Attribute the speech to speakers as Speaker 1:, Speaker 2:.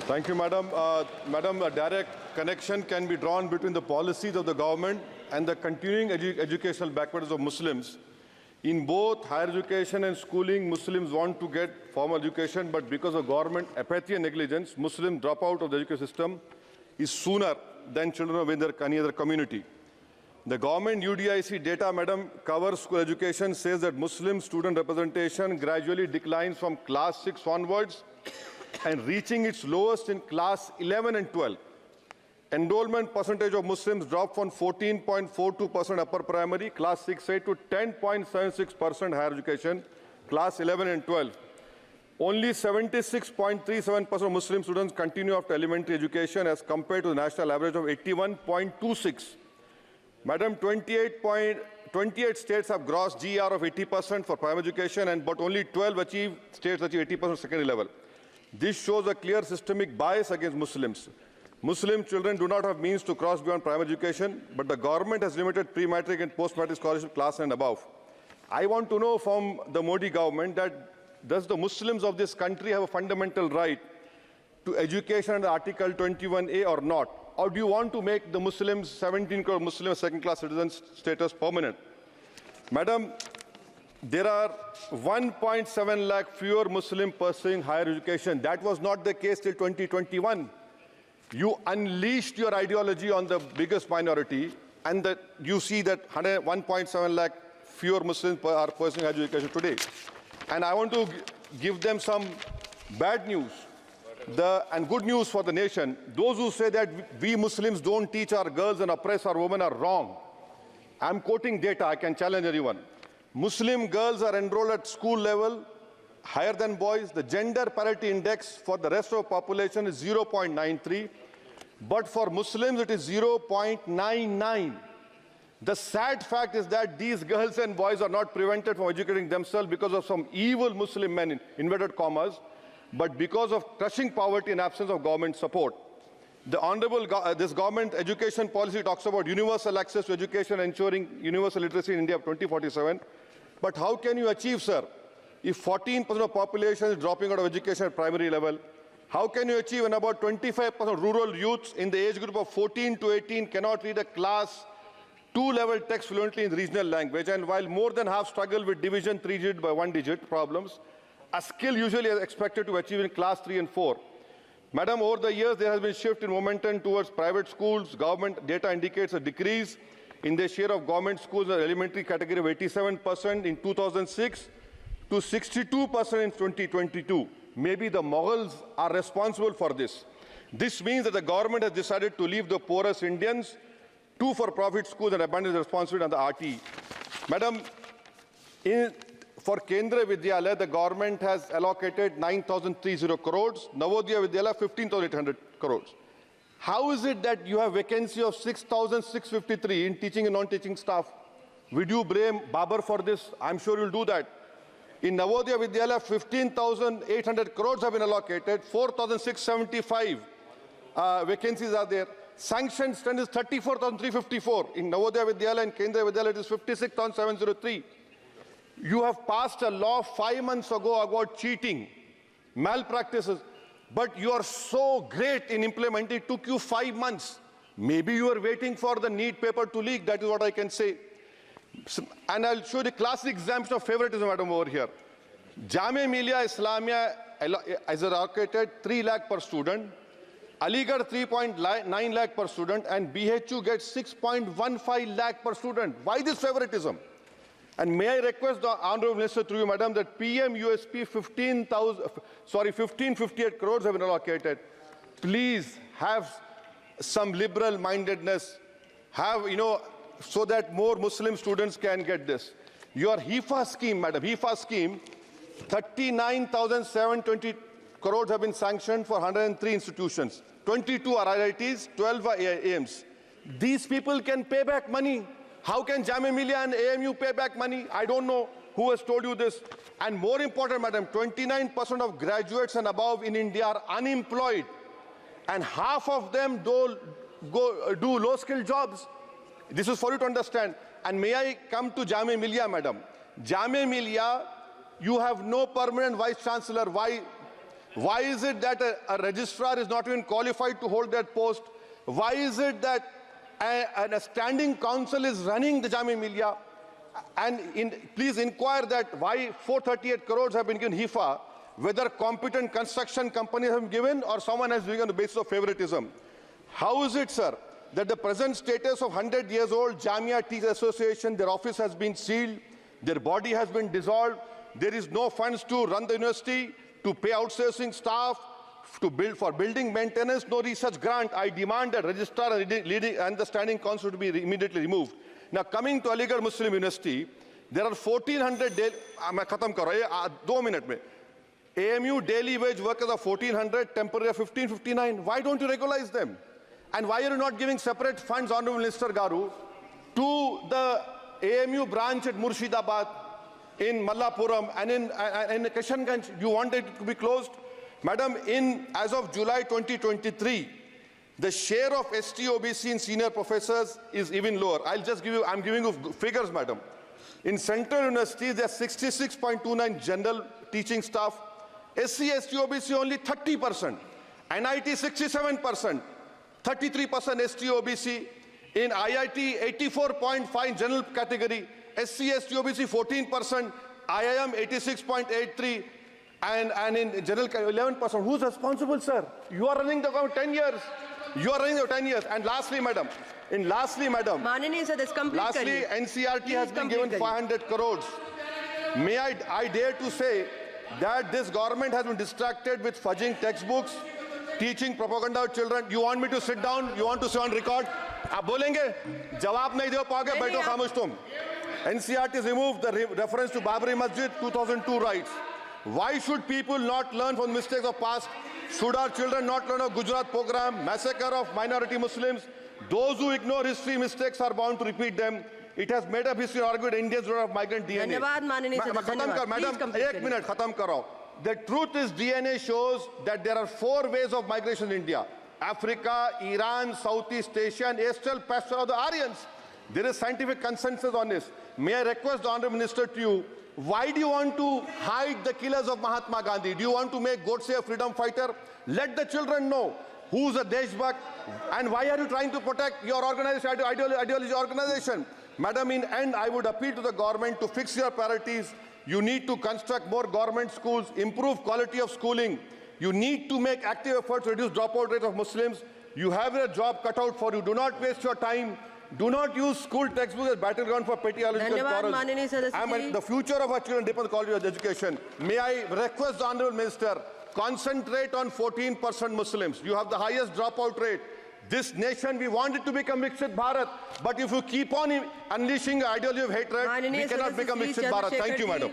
Speaker 1: Thank you, Madam. Madam, a direct connection can be drawn between the policies of the government and the continuing educational backwardness of Muslims. In both higher education and schooling, Muslims want to get formal education, but because of government apathy and negligence, Muslims drop out of the education system is sooner than children of any other community. The government UDIC data, Madam, covers school education, says that Muslim student representation gradually declines from class 6 onwards and reaching its lowest in class 11 and 12. Enrollment percentage of Muslims dropped from 14.42% upper primary, class 6A, to 10.76% higher education, class 11 and 12. Only 76.37% of Muslim students continue after elementary education as compared to the national average of 81.26. Madam, 28 states have gross GR of 80% for primary education, but only 12 states achieve 80% secondary level. This shows a clear systemic bias against Muslims. Muslim children do not have means to cross beyond primary education, but the government has limited pre-matric and post-matric scholarship class and above. I want to know from the Modi government that does the Muslims of this country have a fundamental right to education under Article 21A or not? Or do you want to make the Muslims, 17 crore Muslim second-class citizens status permanent? Madam, there are 1.7 lakh fewer Muslims pursuing higher education. That was not the case till 2021. You unleashed your ideology on the biggest minority, and that you see that 1.7 lakh fewer Muslims are pursuing higher education today. And I want to give them some bad news and good news for the nation. Those who say that we Muslims don't teach our girls and oppress our women are wrong. I'm quoting data. I can challenge anyone. Muslim girls are enrolled at school level higher than boys. The gender parity index for the rest of the population is 0.93, but for Muslims it is 0.99. The sad fact is that these girls and boys are not prevented from educating themselves because of some evil Muslim men, in inverted commas, but because of crushing poverty and absence of government support. This government education policy talks about universal access to education, ensuring universal literacy in India of 2047. But how can you achieve, sir, if 14% of the population is dropping out of education at primary level? How can you achieve when about 25% of rural youths in the age group of 14 to 18 cannot read a class 2 level text fluently in regional language? And while more than half struggle with division 3-digit by 1-digit problems, a skill usually is expected to achieve in class 3 and 4. Madam, over the years, there has been a shift in momentum towards private schools. Government data indicates a decrease in the share of government schools in the elementary category of 87% in 2006 to 62% in 2022. Maybe the Mughals are responsible for this. This means that the government has decided to leave the poorest Indians to for-profit schools and abandon the responsibility on the RT. Madam, for Kendra Vidyalaya, the government has allocated 9,030 crores, Navodaya Vidyalaya 15,800 crores. How is it that you have vacancy of 6,653 in teaching and non-teaching staff? Would you blame Babar for this? I'm sure you'll do that. In Navodaya Vidyalaya, 15,800 crores have been allocated, 4,675 vacancies are there. Sanctioned strength is 34,354. In Navodaya Vidyalaya and Kendra Vidyalaya, it is 56,703. You have passed a law 5 months ago about cheating, malpractices, but you are so great in implementing. It took you 5 months. Maybe you are waiting for the NEET paper to leak. That is what I can say. And I'll show the classic example of favoritism, madam, over here. Jamia Millia Islamia is allocated 3 lakh per student, Aligarh 3.9 lakh per student, and BHU gets 6.15 lakh per student. Why this favoritism? And may I request the Honorable Minister through you, Madam, that PM USP 1558 crores have been allocated. Please have some liberal mindedness, so that more Muslim students can get this. Your HIFA scheme, Madam, HIFA scheme, 39,720 crores have been sanctioned for 103 institutions. 22 are IITs, 12 are AIMs. These people can pay back money. How can Jamia Millia and AMU pay back money? I don't know who has told you this. And more important, madam, 29% of graduates and above in India are unemployed. And half of them do low-skilled jobs. This is for you to understand. And may I come to Jamia Millia, madam? Jamia Millia, you have no permanent vice chancellor. Why? Why is it that a registrar is not even qualified to hold that post? Why is it that a standing council is running the Jamia Millia? And please inquire that why 438 crores have been given HIFA, whether competent construction companies have been given or someone has been on the basis of favoritism. How is it, sir, that the present status of 100 years old Jamia Teachers Association, their office has been sealed, their body has been dissolved, there is no funds to run the university, to pay outsourcing staff, to build for building maintenance, no research grant? I demand that registrar and the standing council to be immediately removed. Now, coming to Aligarh Muslim University, there are 1,400 daily. मैं खत्म कर रहा हूँ 2 minute में. AMU daily wage workers are 1,400, temporary 1,559. Why don't you regularize them? And why are you not giving separate funds, Honorable Minister Garu, to the AMU branch at Murshidabad, in Mallapuram, and in Kishanganj? You want it to be closed? Madam, as of July 2023, the share of ST-OBC in senior professors is even lower. I'm giving you figures, madam. In Central University, there are 66.29 general teaching staff. SC, ST-OBC only 30%. NIT 67%. 33% ST-OBC. In IIT, 84.5 general category. SC, ST-OBC 14%. IIM 86.83%. And in general 11%. Who's responsible, sir? You are running the government 10 years. You are running the 10 years. And lastly, madam,
Speaker 2: Manani, sir, this complete
Speaker 1: lastly, NCRT has been given 500 crores. May I dare to say that this government has been distracted with fudging textbooks, teaching propaganda to children. You want me to sit down? You want to sit on record? आप बोलेंगे? जवाब नहीं दे पाओगे, बैठो खामोश तुम. NCRT has removed the reference to Babri Masjid 2002 rights. Why should people not learn from mistakes of past? Should our children not learn of Gujarat program, massacre of minority Muslims? Those who ignore history mistakes are bound to repeat them. It has made up history and argued Indians don't have migrant DNA. Madam, 1 minute, khatam karo. The truth is DNA shows that there are 4 ways of migration in India. Africa, Iran, Southeast Asia, and Astral pasture of the Aryans. There is scientific consensus on this. May I request the Honourable Minister to you, why do you want to hide the killers of Mahatma Gandhi? Do you want to make Godse a freedom fighter? Let the children know who's a Deshbhakt and why are you trying to protect your organization, ideology organization? Madam, in end, I would appeal to the government to fix your priorities. You need to construct more government schools, improve quality of schooling. You need to make active efforts to reduce dropout rate of Muslims. You have a job cut out for you. Do not waste your time. Do not use school textbooks as battleground for petty ideological quarrels. The future of our children depends on quality of education. May I request the Honourable Minister, concentrate on 14% Muslims. You have the highest dropout rate. This nation, we want it to become Viksit Bharat. But if you keep on unleashing the ideology of hatred, we cannot become Viksit Bharat. Thank you, madam.